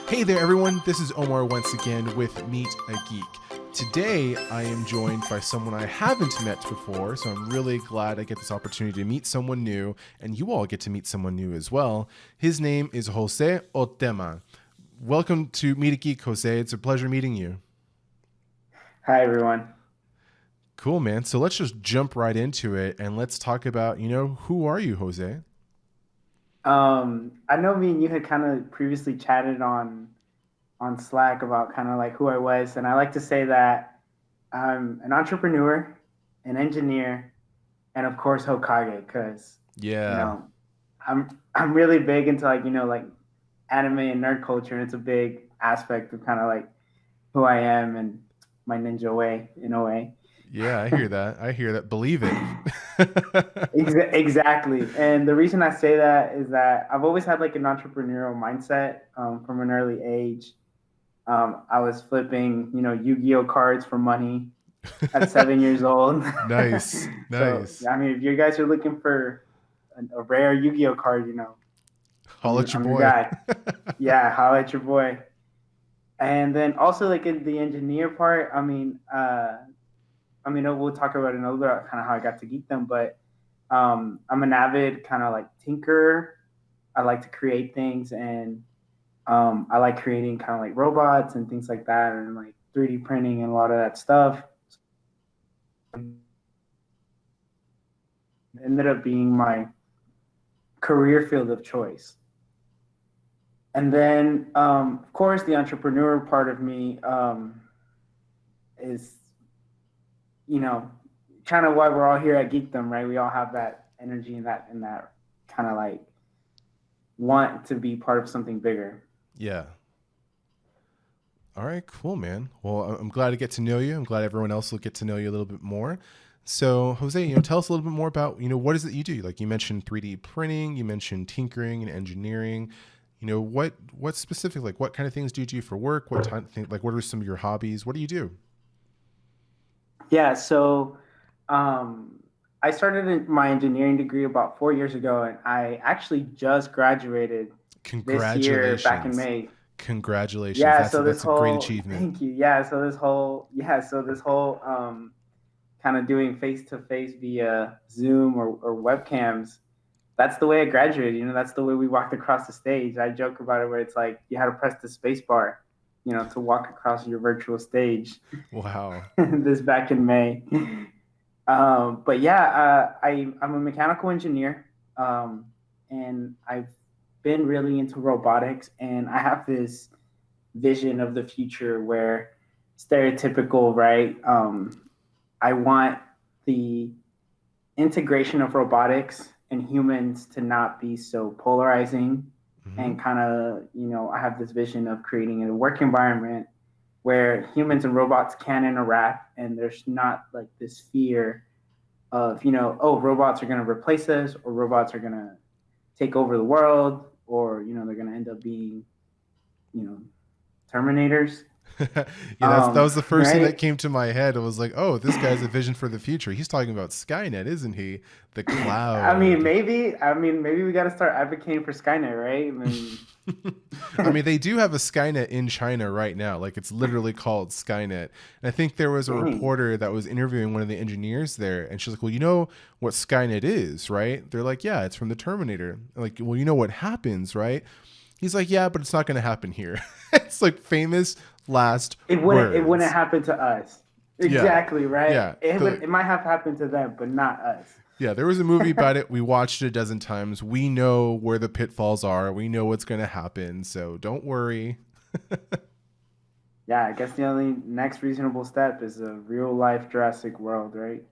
Hey there, everyone. This is Omar once again with Meet a Geek. Today, I am joined by someone I haven't met before, so I'm really glad I get this opportunity to meet someone new, and you all get to meet someone new as well. His name is Jose Hotema. Welcome to Meet a Geek, Jose. It's a pleasure meeting you. Hi, everyone. Cool, man. So let's just jump right into it, and let's talk about, who are you, Jose? I know me and you had kind of previously chatted on Slack about kind of like who I was, and I like to say that I'm an entrepreneur, an engineer, and of course Hokage, because you Yeah. know I'm really big into like anime and nerd culture, and it's a big aspect of kind of like who I am and my ninja way in a way. Yeah, I hear that. I hear that. Believe it. Exactly. And the reason I say that is that I've always had like an entrepreneurial mindset from an early age. I was flipping, Yu-Gi-Oh cards for money at 7 years old. Nice. So, Nice. I mean, if you guys are looking for a rare Yu-Gi-Oh card, Holla at your I'm your boy. guy. Yeah, holla at your boy. And then also like in the engineer part, we'll talk about it in a little bit kind of how I got to Geekdom, but I'm an avid kind of like tinker. I like to create things, and I like creating kind of like robots and things like that, and like 3D printing and a lot of that stuff. It ended up being my career field of choice. And then, of course, the entrepreneur part of me is, you know, kind of why we're all here at Geekdom, right? We all have that energy and that kind of like want to be part of something bigger. Yeah. All right, cool, man. Well, I'm glad to get to know you. I'm glad everyone else will get to know you a little bit more. So, Jose, tell us a little bit more about, what is it you do? Like you mentioned 3D printing, you mentioned tinkering and engineering. What specific, like what kind of things do you do for work? What time thing, like what are some of your hobbies? What do you do? Yeah, so um, I started my engineering degree about 4 years ago, and I actually just graduated this year back in Congratulations. May. Congratulations. Yeah, That's a great achievement. thank you. Yeah, so this whole kind of doing face to face via Zoom or webcams, that's the way I graduated. That's the way we walked across the stage. I joke about it where it's like you had to press the space bar, to walk across your virtual stage. Wow. This back in May. But yeah, I'm a mechanical engineer, and I've been really into robotics, and I have this vision of the future where stereotypical, right? I want the integration of robotics and humans to not be so polarizing, Hmm. and kind of, I have this vision of creating a work environment where humans and robots can interact, and there's not like this fear of, oh, robots are going to replace us, or robots are going to take over the world, or they're going to end up being, you know terminators. Yeah, that was the first thing that Right. came to my head. It was like, oh, this guy's a vision for the future. He's talking about Skynet, isn't he? The I mean, cloud. maybe. I mean, maybe we got to start advocating for Skynet, right? I mean, I mean, they do have a Skynet in China right now. Like it's literally called Skynet. And I think there was a dang. reporter that was interviewing one of the engineers there, and she's like, "Well, you know what Skynet is, right?" They're like, "Yeah, it's from the Terminator." Like, well, you know what happens, right? He's like, "Yeah, but it's not going to happen here." It's like famous last It wouldn't words. happen to us. Yeah, Exactly, right? yeah. It might have happened to them, but not us. Yeah, there was a movie about it. We watched it a dozen times. We know where the pitfalls are. We know what's going to happen. So don't worry. Yeah, I guess the only next reasonable step is a real life Jurassic World, right?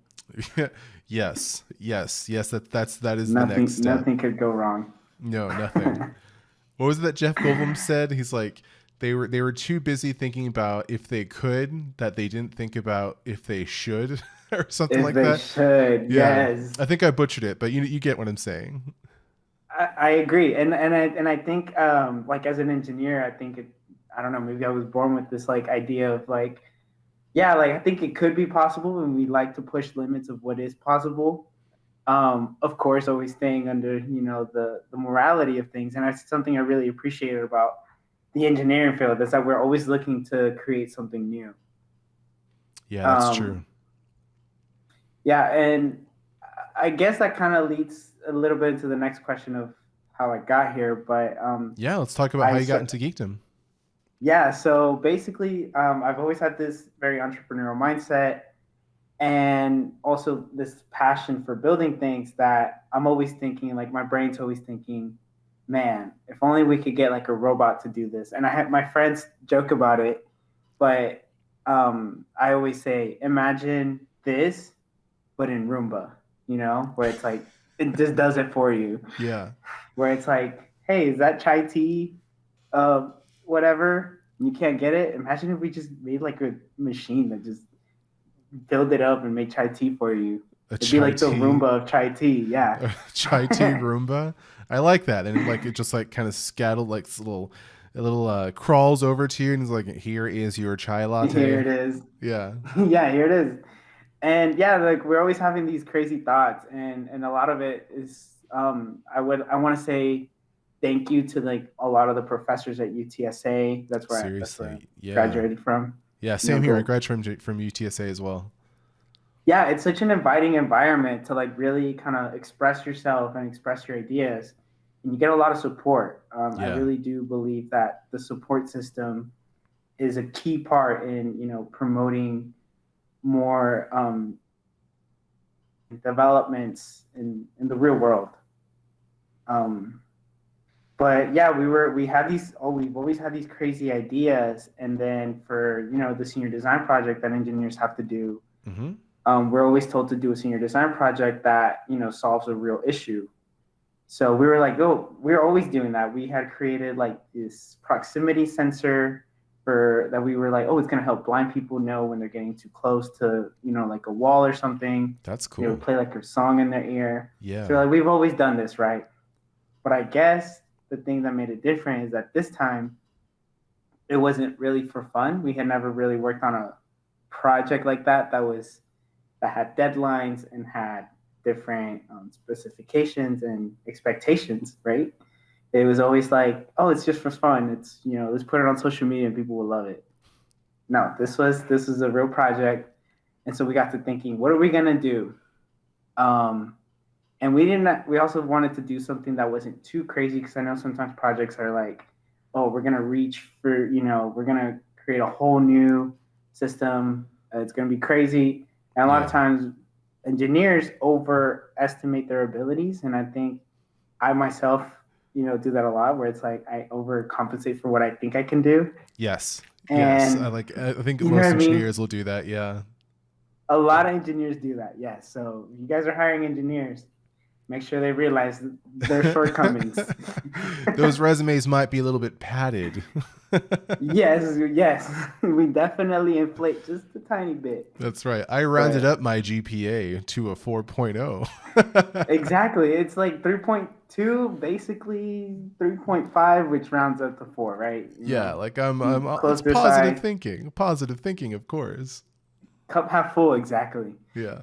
Yes, yes, yes. That is the next Nothing, step. nothing could go wrong. No, nothing. What was it that Jeff Goldblum said? He's like, they were too busy thinking about if they could that they didn't think about if they should or something If like they that. should, Yeah, yes. I think I butchered it, but you get what I'm saying. I agree, and I think like as an engineer, I think I don't know, maybe I was born with this like idea of like, yeah, like I think it could be possible, and we like to push limits of what is possible. Of course, always staying under the morality of things, and that's something I really appreciated about the engineering field is that we're always looking to create something new. Yeah, that's true. Um, yeah, and I guess that kind of leads a little bit into the next question of how I got here. But Yeah, let's talk about how I you got so into geekdom. yeah, so basically, I've always had this very entrepreneurial mindset and also this passion for building things that I'm always thinking, like my brain's always thinking, man, if only we could get like a robot to do this. And I have my friends joke about it, but I always say, imagine this, but in Roomba, where it's like it just does it for you. Yeah. Where it's like, hey, is that chai tea? Uh, Whatever. You can't get it. Imagine if we just made like a machine that just filled it up and made chai tea for you. A It'd be chai like the tea. Roomba of chai tea. Yeah. A chai tea Roomba. I like that. And it just like kind of scattled like a little crawls over to you and is like, here is your chai Here latte. it is. Yeah. Yeah, here it is. And yeah, like we're always having these crazy thoughts, and a lot of it is I want to say thank you to like a lot of the professors at UTSA. That's where I Seriously. Yeah. graduated from. Yeah, You know, same here. I the graduated from UTSA as well. Yeah, it's such an inviting environment to like really kind of express yourself and express your ideas, and you get a lot of support. I Yeah. really do believe that the support system is a key part in promoting more developments in the real world. Um, but yeah, we've always had these crazy ideas, and then for the senior design project that engineers have to do, Mm-hmm. we're always told to do a senior design project that solves a real issue. So we were like, oh, we were always doing that. We had created like this proximity sensor for that. We were like, oh, it's gonna help blind people know when they're getting too close to like a wall or something. That's It would cool. play like a song in their ear. So Yeah. like we've always done this, right? But I guess the thing that made it different is that this time it wasn't really for fun. We had never really worked on a project like that had deadlines and had different specifications and expectations, right? It was always like, oh, it's just for fun. It's let's put it on social media and people will love it. No, this was a real project, and so we got to thinking, what are we gonna do? Um, and we didn't. We also wanted to do something that wasn't too crazy because I know sometimes projects are like, oh, we're gonna reach for we're gonna create a whole new system. It's gonna be crazy, and a lot of Yeah. times engineers overestimate their abilities, and I think I myself, do that a lot where it's like I overcompensate for what I think I can do, Yes. Yes. and I think you know what most I mean. engineers will do that. Yeah. A lot of engineers do that, yes. So you guys are hiring engineers, make sure they realize their shortcomings. Those resumes might be a little bit padded. Yes, yes, we definitely inflate just a tiny bit, That's right. I rounded but up my GPA to a 4.0. exactly, it's like 3.2, basically 3.5, which rounds up to 4, right? Yeah, like it's Closer side, positive thinking, of course. cup half full, exactly. Yeah.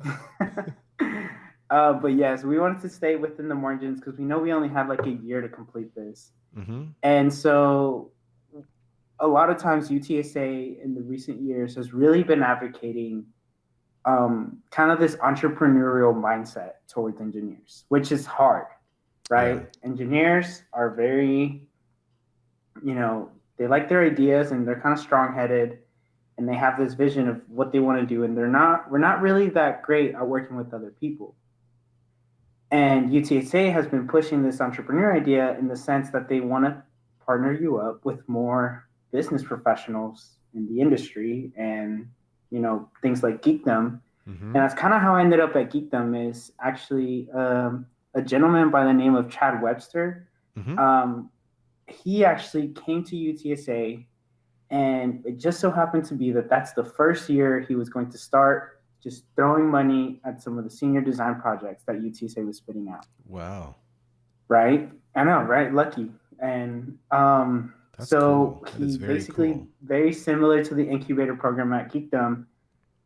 But yes, we wanted to stay within the margins because we know we only have like a year to complete this, Mm-hmm. and so a lot of times UTSA in the recent years has really been advocating kind of this entrepreneurial mindset towards engineers, which is hard, Yeah. right? Engineers are very, you know, they like their ideas and they're kind of strong-headed and they have this vision of what they want to do, and we're not really that great at working with other people. And UTSA has been pushing this entrepreneur idea in the sense that they want to partner you up with more business professionals in the industry and things like Geekdom. Mm-hmm. And that's kind of how I ended up at Geekdom. Is actually a gentleman by the name of Chad Webster. Mm-hmm. He actually came to UTSA, and it just so happened to be that that's the first year he was going to start just throwing money at some of the senior design projects that UTSA was spitting out. Wow. Right? I know, right? Lucky. And That's so cool. That is he very basically, cool. very similar to the incubator program at Geekdom,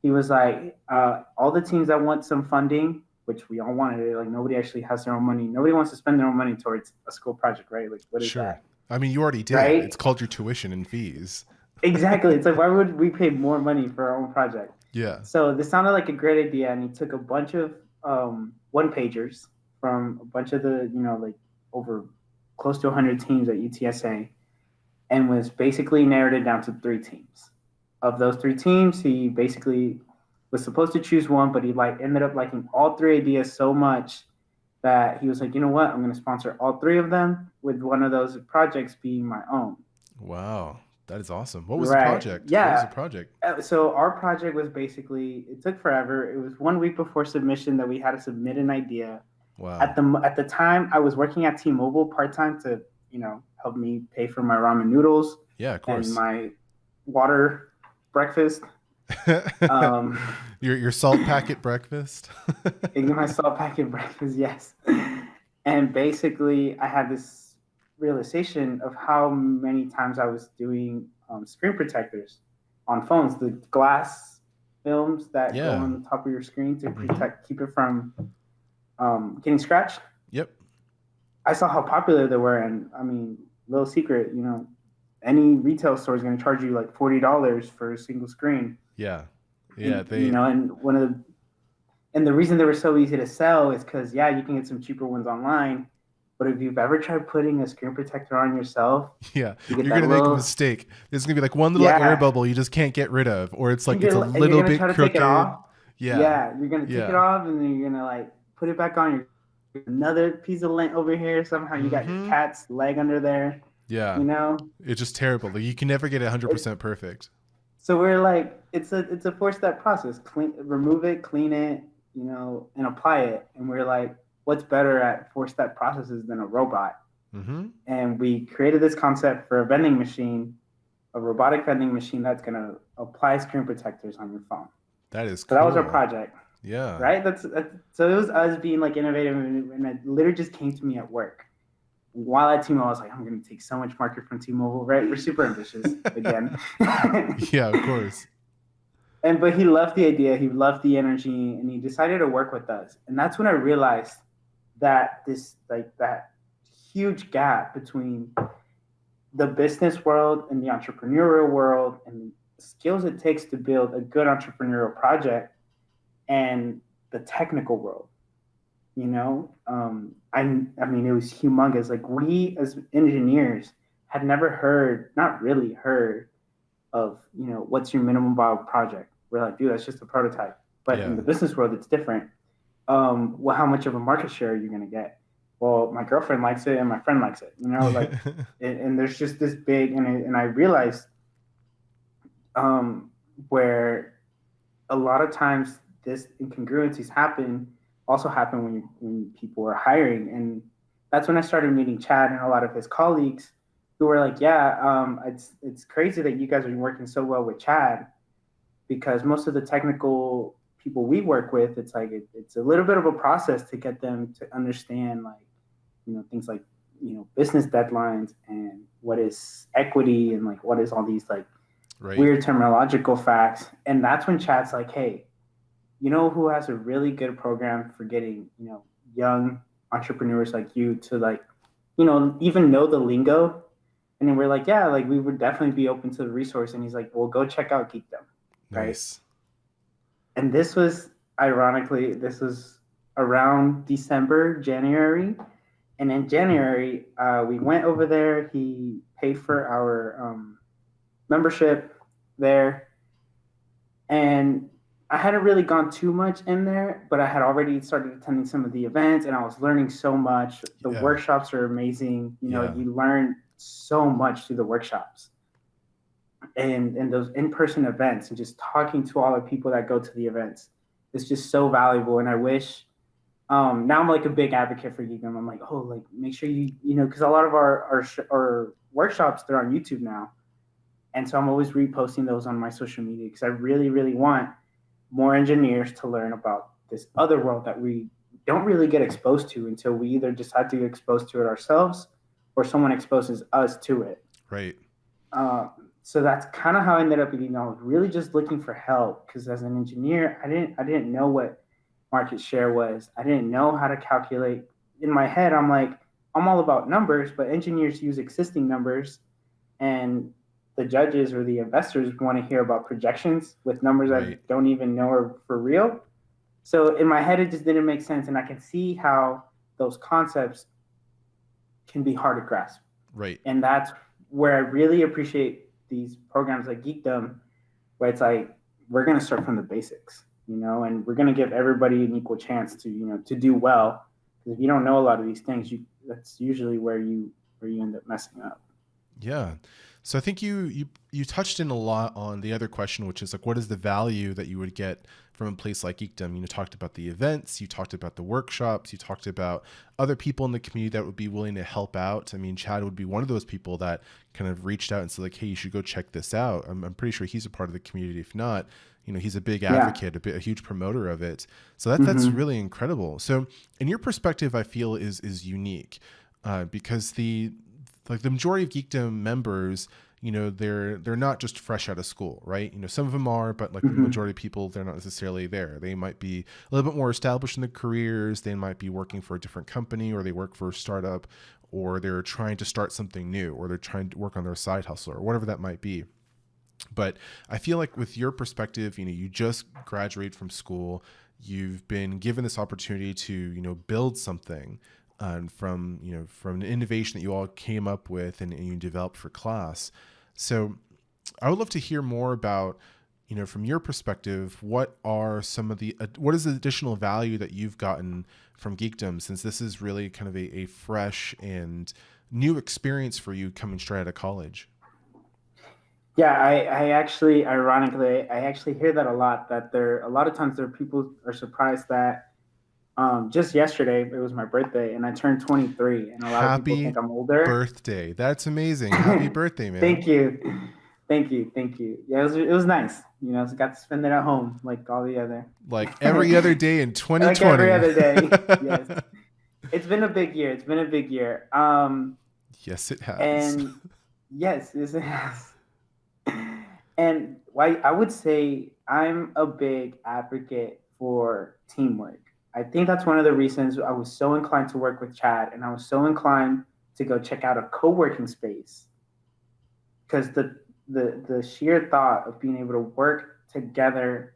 he was like, all the teams that want some funding, which we all wanted, like nobody actually has their own money. Nobody wants to spend their own money towards a school project, right? Like, what is Sure. that? I mean, you already did. It's right? called your tuition and fees. Exactly. It's like, why would we pay more money for our own project? Yeah. So this sounded like a great idea, and he took a bunch of one pagers from a bunch of the, like over close to 100 teams at UTSA, and was basically narrowed it down to three teams. Of those three teams, he basically was supposed to choose one, but he ended up liking all three ideas so much that he was like, you know what, I'm going to sponsor all three of them, with one of those projects being my own. Wow. That is awesome. What was the Right. project? What was the Yeah. project? So our project was basically, it took forever. It was 1 week before submission that we had to submit an idea. Wow. At the time, I was working at T-Mobile part-time to, help me pay for my ramen noodles Yeah, of and course. my water breakfast. Um, your salt packet breakfast. my salt packet breakfast, yes. And basically, I had this realization of how many times I was doing screen protectors on phones, the glass films that go Yeah. on the top of your screen to protect, keep it from getting scratched. Yep. I saw how popular they were, and I mean, little secret, any retail store is going to charge you like $40 for a single screen. Yeah. Yeah. And, and and the reason they were so easy to sell is because, yeah, you can get some cheaper ones online. But if you've ever tried putting a screen protector on yourself, Yeah, you get you're that gonna make a little, mistake. There's gonna be like one little air yeah, bubble you just can't get rid of, or it's like it's a and you're little gonna bit try to take it crooked. off. Yeah, Yeah, you're gonna take it yeah. off, and then you're gonna like put it back on. Your another piece of lint over here. Somehow you got your cat's leg under there. Yeah. You know, It's just terrible. Like you can never get it it, 100% perfect. so we're like, it's a 4-step process. Remove it, clean it, and apply it. And we're like, what's better at 4-step processes than a robot? And we created this concept for a vending machine, a robotic vending machine that's going to apply screen protectors on your phone. That is So cool. that was our project. Yeah. Right? So it was us being like innovative, and it literally just came to me at work. While at T-Mobile, I was like, I'm going to take so much market from T-Mobile, right? We're super ambitious again. Yeah, of course. But he loved the idea, he loved the energy, and he decided to work with us. And that's when I realized that that huge gap between the business world and the entrepreneurial world and the skills it takes to build a good entrepreneurial project and the technical world. I mean, it was humongous. Like, we as engineers had never heard, not really heard of, what's your minimum viable project. We're like, dude, that's just a prototype. But in the business world, it's different. Well, how much of a market share are you going to get? Well, my girlfriend likes it and my friend likes it, like, and there's just this big, and I realized where a lot of times this incongruencies also happen when people are hiring. And that's when I started meeting Chad and a lot of his colleagues who were like, yeah, it's crazy that you guys are working so well with Chad, because most of the technical people we work with, it's like it's a little bit of a process to get them to understand, like, things like, business deadlines and what is equity and like what is all these like weird terminological facts. And that's when Chad's like, hey, who has a really good program for getting, young entrepreneurs like you to, like, even know the lingo. And then we're like, yeah, like, we would definitely be open to the resource. And he's like, well, go check out Geekdom. Nice. Right? And this was around December, January. And in January, we went over there. He paid for our membership there. And I hadn't really gone too much in there, but I had already started attending some of the events, and I was learning so much. The workshops are amazing. You learn so much through the workshops and those in-person events, and just talking to all the people that go to the events. It's just so valuable. And I wish, now I'm like a big advocate for Geekdom. I'm like, oh, like, make sure because a lot of our workshops, they're on YouTube now. And so I'm always reposting those on my social media, because I really, really want more engineers to learn about this other world that we don't really get exposed to until we either decide to get exposed to it ourselves or someone exposes us to it. Right. So that's kind of how I ended up, really just looking for help, because as an engineer, I didn't know what market share was. I didn't know how to calculate. In my head, I'm like, I'm all about numbers, but engineers use existing numbers, and the judges or the investors want to hear about projections with numbers Right. that don't even know are for real. So in my head, it just didn't make sense, and I can see how those concepts can be hard to grasp. Right. And that's where I really appreciate these programs like Geekdom, where it's like we're going to start from the basics, and we're going to give everybody an equal chance to to do well. Because if you don't know a lot of these things, that's usually where you end up messing up. Yeah. So I think you touched in a lot on the other question, which is like, what is the value that you would get from a place like Geekdom? You talked about the events, you talked about the workshops, you talked about other people in the community that would be willing to help out. I mean, Chad would be one of those people that kind of reached out and said like, hey, you should go check this out. I'm pretty sure he's a part of the community. If not, he's a big Yeah. advocate, a huge promoter of it. So that's Mm-hmm. really incredible. So in your perspective, I feel is unique because the majority of Geekdom members, they're not just fresh out of school, right? Some of them are, but like the Mm-hmm. majority of people, they're not necessarily there. They might be a little bit more established in their careers. They might be working for a different company, or they work for a startup, or they're trying to start something new, or they're trying to work on their side hustle, or whatever that might be. But I feel like with your perspective, you just graduated from school, you've been given this opportunity to, build something from an innovation that you all came up with and you developed for class. So I would love to hear more about, from your perspective, what is the additional value that you've gotten from Geekdom, since this is really kind of a fresh and new experience for you coming straight out of college. Yeah, I actually, ironically, I actually hear that a lot. That a lot of times there are people are surprised that just yesterday it was my birthday and I turned 23, and a lot of people Happy think I'm older. birthday. That's amazing. Happy birthday, man. Thank you, thank you. Yeah, it was nice. I got to spend it at home like all the other, Like every other day in like every 2020. other day. Yes, it's been a big year. It's been a big year. Yes, it has. And yes, it has. And why I would say I'm a big advocate for teamwork. I think that's one of the reasons I was so inclined to work with Chad, and I was so inclined to go check out a co-working space, because the sheer thought of being able to work together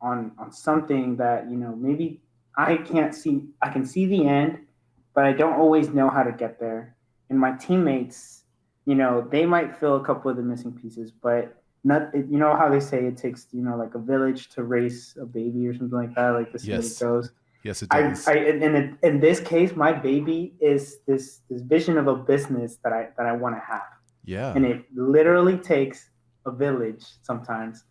on something that maybe I can see the end, but I don't always know how to get there. And my teammates, they might fill a couple of the missing pieces, but not. How they say it takes like a village to raise a baby or something like that. Like this way it Yes. goes. Yes, it I does. in this case, my baby is this vision of a business that I want to have, Yeah. and it literally takes a village sometimes,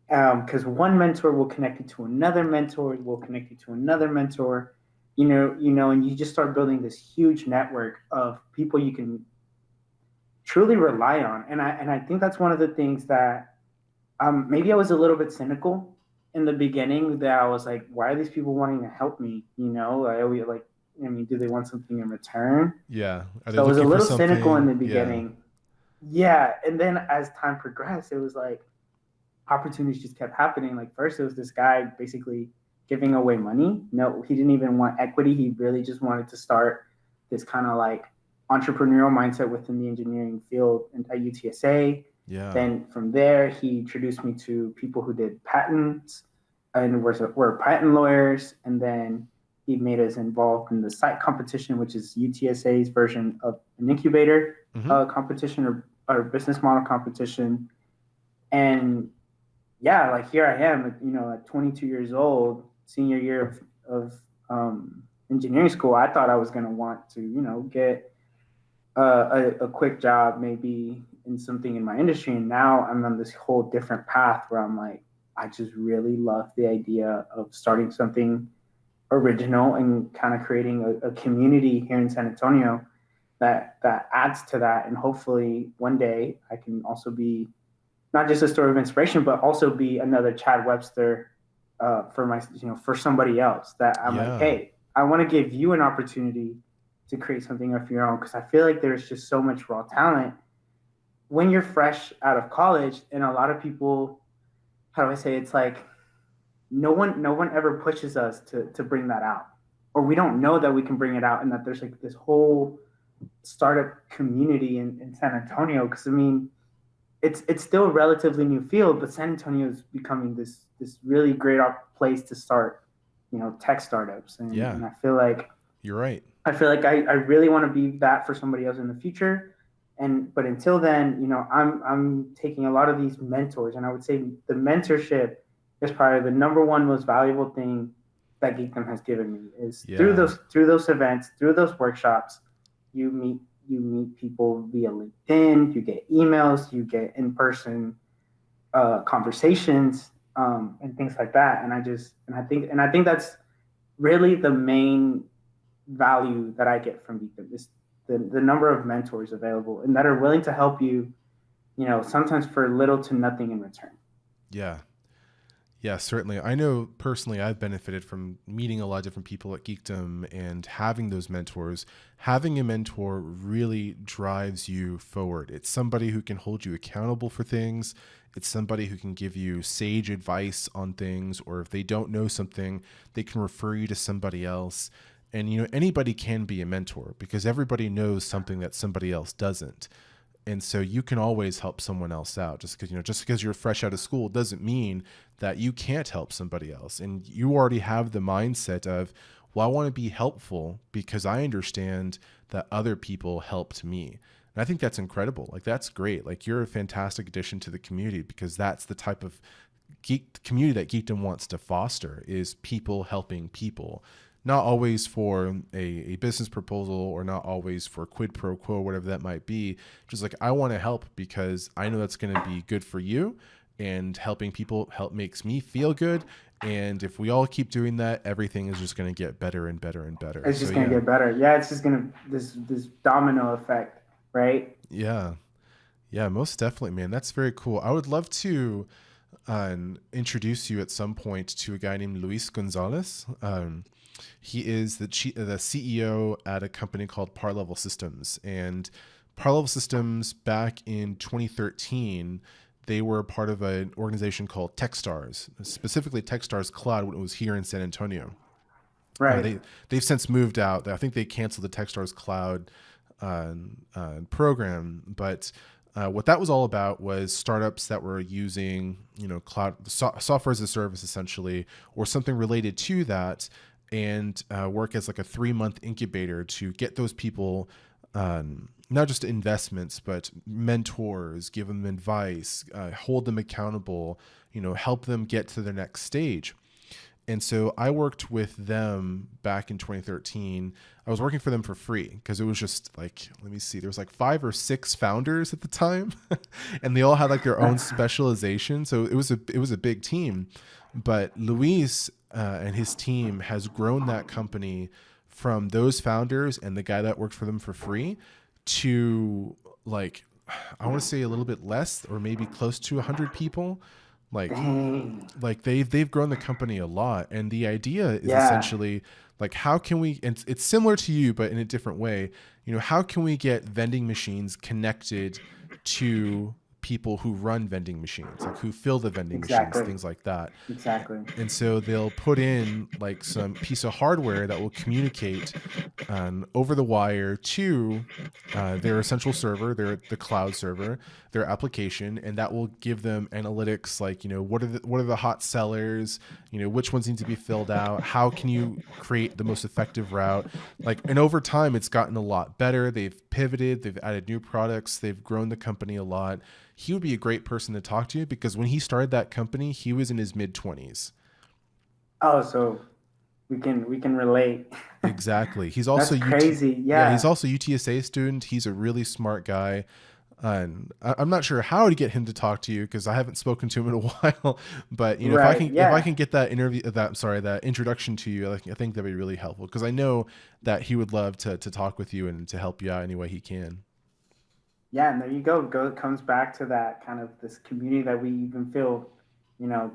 because one mentor will connect you to another mentor, will connect you to another mentor, and you just start building this huge network of people you can truly rely on. And I think that's one of the things that maybe I was a little bit cynical in the beginning, that I was like, why are these people wanting to help me? I always like, I mean, do they want something in return? Yeah. Are they So I was a looking for little cynical in something? the Yeah. beginning. Yeah. And then as time progressed, it was like opportunities just kept happening. Like first it was this guy basically giving away money. No, he didn't even want equity. He really just wanted to start this kind of like entrepreneurial mindset within the engineering field at UTSA. Yeah. Then from there, he introduced me to people who did patents and were patent lawyers. And then he made us involved in the site competition, which is UTSA's version of an incubator Mm-hmm. competition, or business model competition. And yeah, like here I am, at 22 years old, senior year of engineering school. I thought I was going to want to, get a quick job, maybe in something in my industry. And now I'm on this whole different path where I'm like, I just really love the idea of starting something original and kind of creating a community here in San Antonio that adds to that. And hopefully one day I can also be not just a story of inspiration, but also be another Chad Webster for somebody else. That I'm like, Yeah. hey, I want to give you an opportunity to create something of your own, because I feel like there's just so much raw talent when you're fresh out of college, and a lot of people, how do I say, it's like no one ever pushes us to bring that out. or we don't know that we can bring it out, and that there's like this whole startup community in San Antonio. Because I mean, it's still a relatively new field, but San Antonio is becoming this really great place to start, tech startups. Yeah, And I feel like you're right. I really want to be that for somebody else in the future. But until then, I'm taking a lot of these mentors, and I would say the mentorship is probably the number one most valuable thing that Geekdom has given me, is through Yeah. those events, through those workshops, you meet people via LinkedIn, you get emails, you get in person conversations, and things like that. And I think that's really the main value that I get from Geekdom, is the number of mentors available and that are willing to help you, sometimes for little to nothing in return. Yeah. Yeah, certainly. I know personally I've benefited from meeting a lot of different people at Geekdom and having those mentors. Having a mentor really drives you forward. It's somebody who can hold you accountable for things. It's somebody who can give you sage advice on things, or if they don't know something, they can refer you to somebody else. And anybody can be a mentor because everybody knows something that somebody else doesn't. And so you can always help someone else out. Just because you're fresh out of school doesn't mean that you can't help somebody else. And you already have the mindset of, well, I want to be helpful because I understand that other people helped me. And I think that's incredible. Like, that's great. Like, you're a fantastic addition to the community, because that's the type of community that Geekdom wants to foster, is people helping people. Not always for a business proposal, or not always for quid pro quo, whatever that might be. Just like, I want to help because I know that's going to be good for you, and helping people makes me feel good. And if we all keep doing that, everything is just going to get better and better and better. It's just going to get better. Yeah, it's just going to this domino effect, right? Yeah. Yeah, most definitely, man. That's very cool. I would love to introduce you at some point to a guy named Luis Gonzalez. He is the CEO at a company called Par Level Systems. And Par Level Systems, back in 2013, they were part of an organization called Techstars, specifically Techstars Cloud, when it was here in San Antonio. Right. They've since moved out. I think they canceled the Techstars Cloud program, but what that was all about was startups that were using, cloud software as a service, essentially, or something related to that, and work as like a 3-month incubator to get those people not just investments, but mentors, give them advice, hold them accountable, help them get to their next stage. And so I worked with them back in 2013. I was working for them for free because it was just like, let me see, there was like 5 or 6 founders at the time, and they all had like their own specialization. So it was a big team. But Luis and his team has grown that company from those founders and the guy that worked for them for free to, like, I want to say a little bit less, or maybe close to 100 people. Like they've grown the company a lot. And the idea is essentially like, how can we, and it's similar to you, but in a different way, how can we get vending machines connected to people who run vending machines, like who fill the vending machines, things like that. Exactly. And so they'll put in like some piece of hardware that will communicate over the wire to their essential server, the cloud server, their application, and that will give them analytics like, what are the hot sellers, which ones need to be filled out, how can you create the most effective route, and over time it's gotten a lot better. They've pivoted, they've added new products, they've grown the company a lot. He would be a great person to talk to, because when he started that company, he was in his mid-20s. Oh, so we can relate. Exactly. He's also crazy. Yeah. He's also UTSA student. He's a really smart guy. And I'm not sure how to get him to talk to you, because I haven't spoken to him in a while. But if I can get that that introduction to you, I think that'd be really helpful, because I know that he would love to talk with you and to help you out any way he can. Yeah, and there you go. It comes back to that kind of this community that we even feel,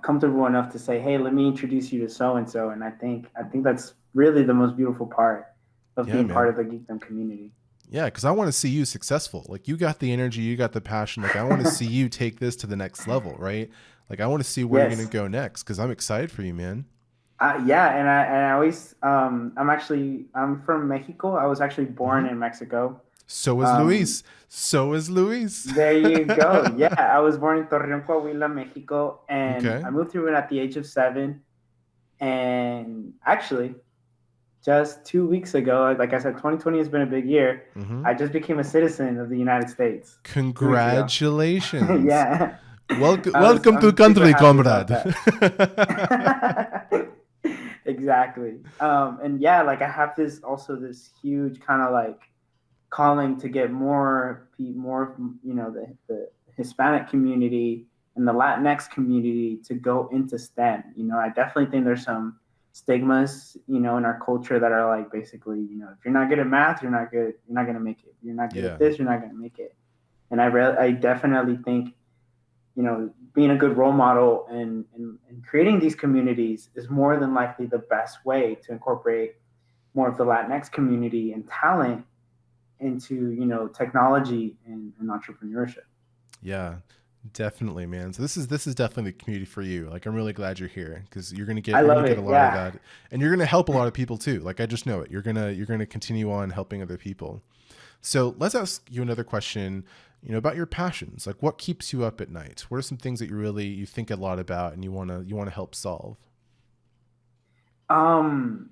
comfortable enough to say, hey, let me introduce you to so and so. And I think that's really the most beautiful part of being part of the Geekdom community. Yeah, because I want to see you successful. Like, you got the energy, you got the passion. Like, I want to see you take this to the next level, right? Like, I want to see where you're going to go next, because I'm excited for you, man. Yeah, and I always I'm from Mexico. I was actually born Hmm. in Mexico. So is Um, Luis. So is Luis. there you go. Yeah, I was born in Torreon, Coahuila, Mexico, and Okay. I moved here at the age of 7. And actually, just 2 weeks ago, like I said, 2020 has been a big year. Hmm. I just became a citizen of the United States 2 weeks ago. Congratulations. Yeah, Welcome to I'm super country, happy about comrade. that. Exactly. And yeah, like I have this huge kind of like calling to get more, the Hispanic community and the Latinx community to go into STEM. I definitely think there's some stigmas, in our culture that are like basically, if you're not good at math, you're not gonna make it. If you're not good at Yeah. this, you're not gonna make it. And I definitely think, being a good role model and creating these communities is more than likely the best way to incorporate more of the Latinx community and talent into, technology and entrepreneurship. Yeah. Definitely, man. So this is definitely the community for you. Like I'm really glad you're here because I you're gonna love get a it. lot of Yeah. that, and you're gonna help a lot of people too. Like I just know it. You're gonna continue on helping other people. So let's ask you another question. About your passions. Like what keeps you up at night? What are some things that you think a lot about and you wanna help solve? Um,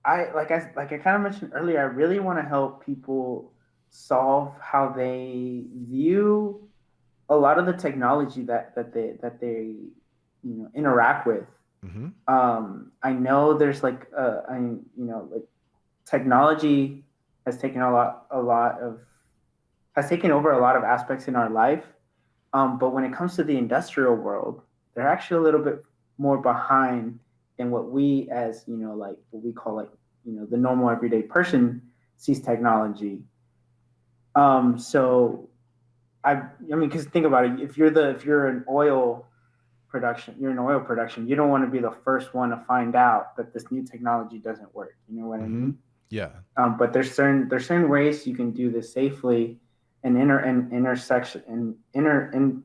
I kind of mentioned earlier, I really want to help people solve how they view a lot of the technology that they interact with. Mm-hmm. I know there's like technology has taken a lot of has taken over a lot of aspects in our life. But when it comes to the industrial world, they're actually a little bit more behind than what we, as like what we call like the normal everyday person sees technology. So I mean, because think about it, if you're an oil production, you're in oil production, you don't want to be the first one to find out that this new technology doesn't work. You know what I Mm-hmm. mean? Yeah. But there's certain ways you can do this safely and intersection and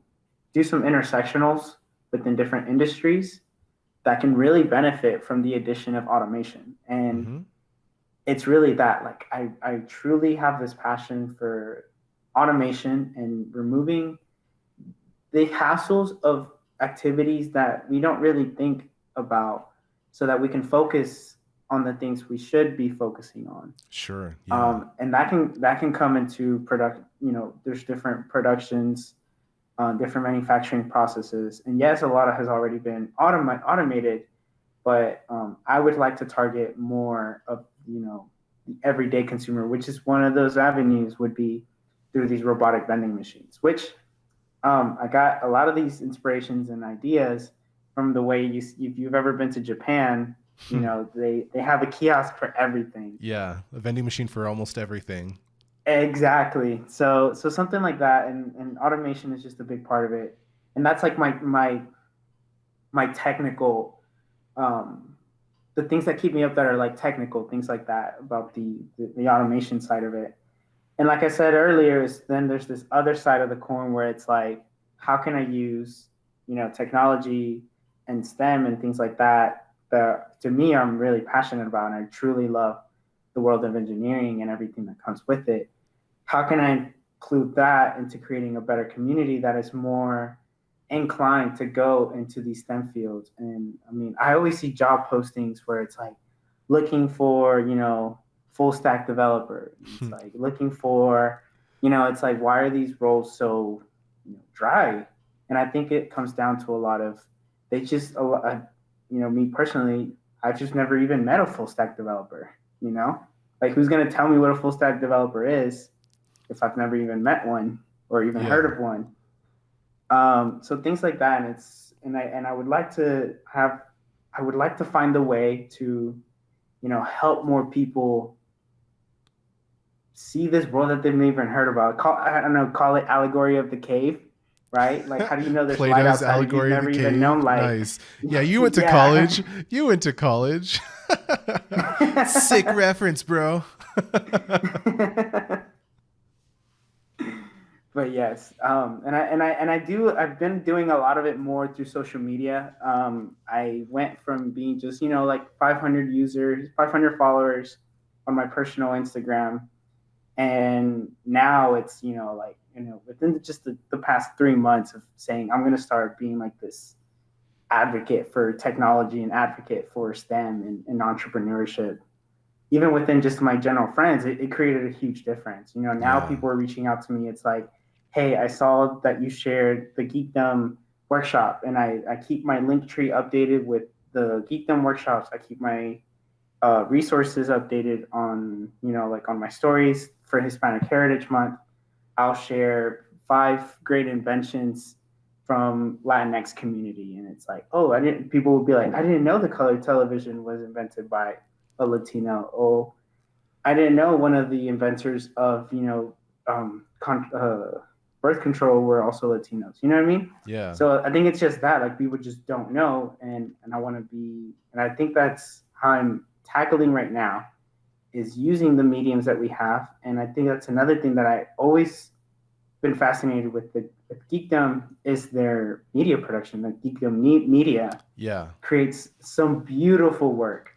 do some intersectionals within different industries that can really benefit from the addition of automation. And Mm-hmm. it's really that, like, I truly have this passion for automation and removing the hassles of activities that we don't really think about so that we can focus on the things we should be focusing on. Sure. Yeah. And that can come into product. There's different productions, different manufacturing processes, and yes, a lot of has already been automated. But I would like to target more of the everyday consumer, which is one of those avenues would be through these robotic vending machines. Which I got a lot of these inspirations and ideas from the way if you've ever been to Japan, they have a kiosk for everything. Yeah. A vending machine for almost everything. Exactly. So something like that, and automation is just a big part of it. And that's like my technical, um, the things that keep me up that are like technical things like that about the automation side of it. And like I said earlier, is then there's this other side of the coin where it's like, how can I use technology and STEM and things like that to me I'm really passionate about, and I truly love the world of engineering and everything that comes with it. How can I include that into creating a better community that is more inclined to go into these STEM fields? And I mean, I always see job postings where it's like looking for, full stack developer. It's like looking for, it's like, why are these roles so, dry? And I think it comes down to a lot of, they just, me personally, I've just never even met a full stack developer, like who's going to tell me what a full stack developer is if I've never even met one or even heard Yeah. of one. So things like that, and I would like to have, I would like to find a way to, help more people see this world that they've never heard about. I don't know, call it allegory of the cave, right? Like, how do you know there's light Plato's outside if you've allegory of the never even known cave. light? Nice. Yeah, you went to Yeah. college. You went to college. Sick reference, bro. But yes, I've been doing a lot of it more through social media. I went from being just, like 500 users, 500 followers on my personal Instagram, and now it's, like, within just the past 3 months of saying I'm going to start being like this advocate for technology and advocate for STEM and entrepreneurship. Even within just my general friends, it created a huge difference. Now Yeah. people are reaching out to me. It's like, hey, I saw that you shared the Geekdom workshop, and I keep my link tree updated with the Geekdom workshops. I keep my resources updated on, like on my stories for Hispanic Heritage Month. I'll share 5 great inventions from Latinx community, and it's like, oh, I didn't. People will be like, I didn't know the color television was invented by a Latino. Oh, I didn't know one of the inventors of birth control were also Latinos. You know what I mean? Yeah. So I think it's just that, like, people just don't know, and I want to be, and I think that's how I'm tackling right now, is using the mediums that we have. And I think that's another thing that I always been fascinated with Geekdom is their media production. Like Geekdom Media Yeah. creates some beautiful work.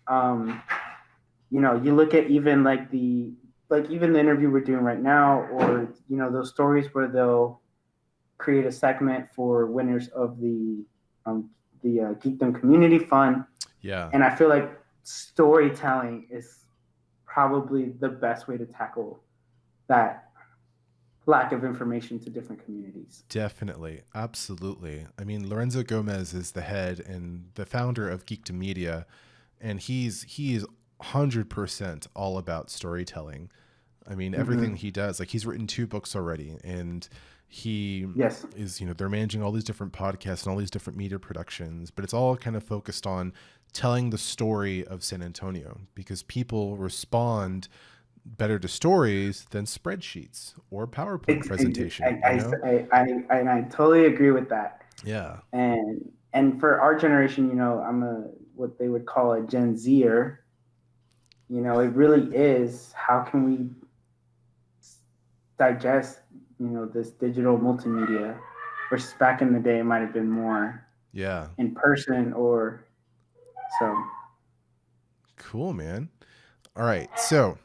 You look at even even the interview we're doing right now, or those stories where they'll create a segment for winners of the Geekdom Community Fund, Yeah. and I feel like storytelling is probably the best way to tackle that lack of information to different communities. Definitely. Absolutely. I mean, Lorenzo Gomez is the head and the founder of Geek to Media, and he is 100% all about storytelling. I mean, everything Mm-hmm. he does, like he's written 2 books already, and he Yes. is, they're managing all these different podcasts and all these different media productions, but it's all kind of focused on telling the story of San Antonio, because people respond better to stories than spreadsheets or PowerPoint presentation, I totally agree with that. Yeah. And for our generation, I'm a what they would call a Gen Zer. It really is, how can we digest, this digital multimedia, versus back in the day it might have been more Yeah. in person, or so. Cool, man. All right. So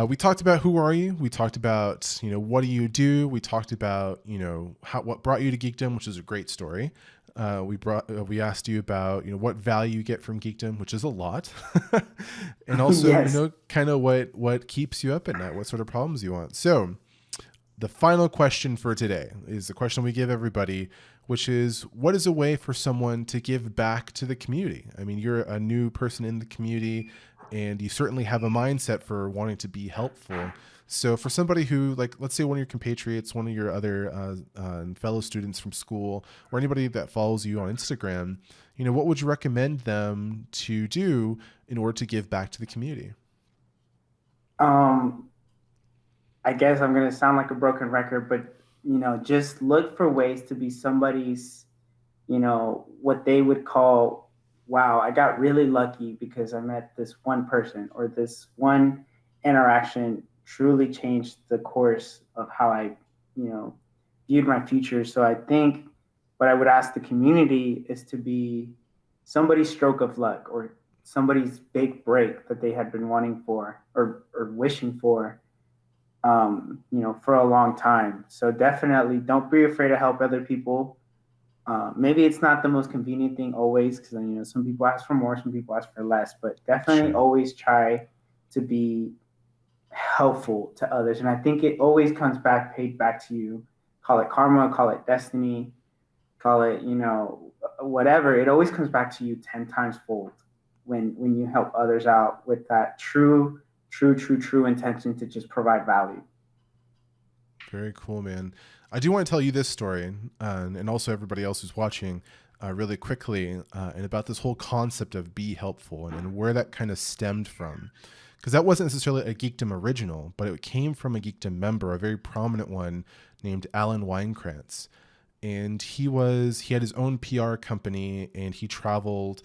we talked about who are you. We talked about, what do you do? We talked about, what brought you to Geekdom, which is a great story. We asked you about, what value you get from Geekdom, which is a lot. And also, Yes. kind of what keeps you up at night, what sort of problems you want. So the final question for today is the question we give everybody, which is, what is a way for someone to give back to the community? I mean, you're a new person in the community, and you certainly have a mindset for wanting to be helpful. So for somebody who, like, let's say one of your compatriots, one of your other fellow students from school, or anybody that follows you on Instagram, what would you recommend them to do in order to give back to the community? I guess I'm gonna sound like a broken record, but just look for ways to be somebody's, what they would call, wow, I got really lucky because I met this one person, or this one interaction truly changed the course of how I, viewed my future. So I think what I would ask the community is to be somebody's stroke of luck, or somebody's big break that they had been wanting for, or wishing for, for a long time. So definitely don't be afraid to help other people. Maybe it's not the most convenient thing always, because some people ask for more, some people ask for less, but definitely Sure. always try to be helpful to others. And I think it always comes back, paid back to you. Call it karma, call it destiny, call it, whatever. It always comes back to you 10 times fold when you help others out with that true intention to just provide value. Very cool, man. I do want to tell you this story, and also everybody else who's watching, really quickly, and about this whole concept of be helpful, and where that kind of stemmed from. Because that wasn't necessarily a Geekdom original, but it came from a Geekdom member, a very prominent one named Alan Weinkrantz. And he had his own PR company, and he traveled,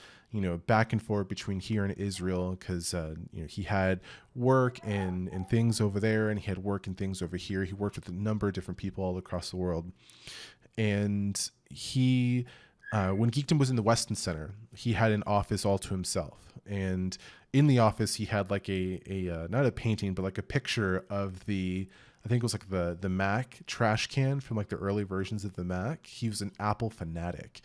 back and forth between here and Israel because, he had work and things over there, and he had work and things over here. He worked with a number of different people all across the world. And he, when Geekdom was in the Weston Center, he had an office all to himself. And in the office, he had like a not a painting, but like a picture of I think it was like the Mac trash can from like the early versions of the Mac. He was an Apple fanatic,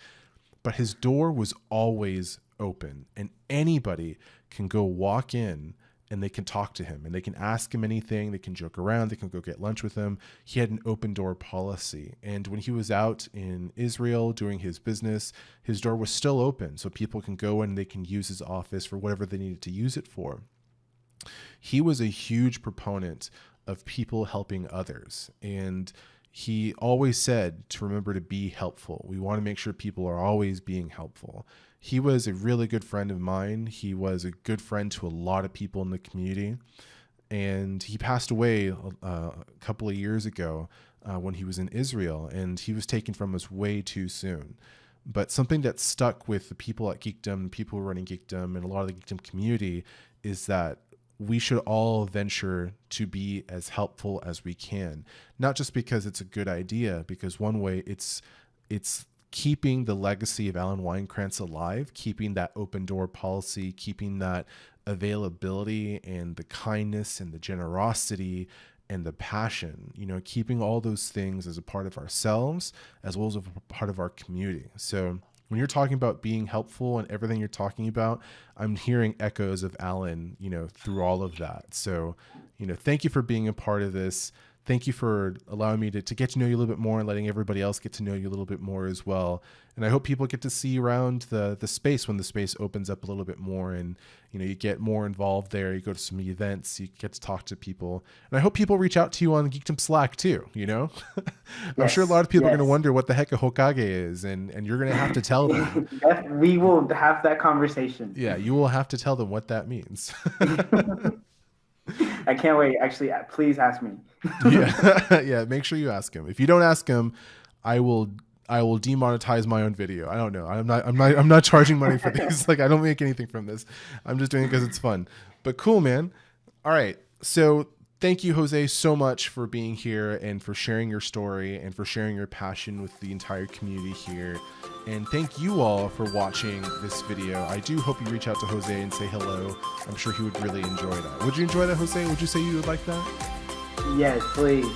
but his door was always open, and anybody can go walk in and they can talk to him and they can ask him anything. They can joke around. They can go get lunch with him. He had an open door policy. And when he was out in Israel doing his business, his door was still open. So people can go in and they can use his office for whatever they needed to use it for. He was a huge proponent of people helping others. And he always said to remember to be helpful. We want to make sure people are always being helpful. He was a really good friend of mine. He was a good friend to a lot of people in the community. And he passed away a couple of years ago when he was in Israel, and he was taken from us way too soon. But something that stuck with the people at Geekdom, people who are running Geekdom, and a lot of the Geekdom community is that we should all venture to be as helpful as we can. Not just because it's a good idea, because one way it's keeping the legacy of Alan Weinkrantz alive, keeping that open door policy, keeping that availability and the kindness and the generosity and the passion, keeping all those things as a part of ourselves as well as a part of our community. So when you're talking about being helpful and everything you're talking about, I'm hearing echoes of Alan, through all of that. So, thank you for being a part of this. Thank you for allowing me to get to know you a little bit more and letting everybody else get to know you a little bit more as well. And I hope people get to see you around the space when the space opens up a little bit more, and you get more involved there. You go to some events, you get to talk to people. And I hope people reach out to you on Geekdom Slack too, I'm sure a lot of people are going to wonder what the heck a Hokage is, and you're going to have to tell them. We will have that conversation. Yeah, you will have to tell them what that means. I can't wait. Actually, please ask me. Yeah. Make sure you ask him. If you don't ask him, I will demonetize my own video. I don't know. I'm not charging money for these. Like, I don't make anything from this. I'm just doing it because it's fun. But cool, man. All right. So thank you, Jose, so much for being here and for sharing your story and for sharing your passion with the entire community here. And thank you all for watching this video. I do hope you reach out to Jose and say hello. I'm sure he would really enjoy that. Would you enjoy that, Jose? Would you say you would like that? Yes, please.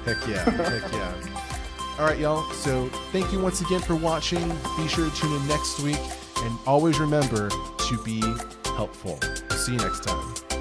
Heck yeah. Heck yeah. All right, y'all. So thank you once again for watching. Be sure to tune in next week. And always remember to be helpful. See you next time.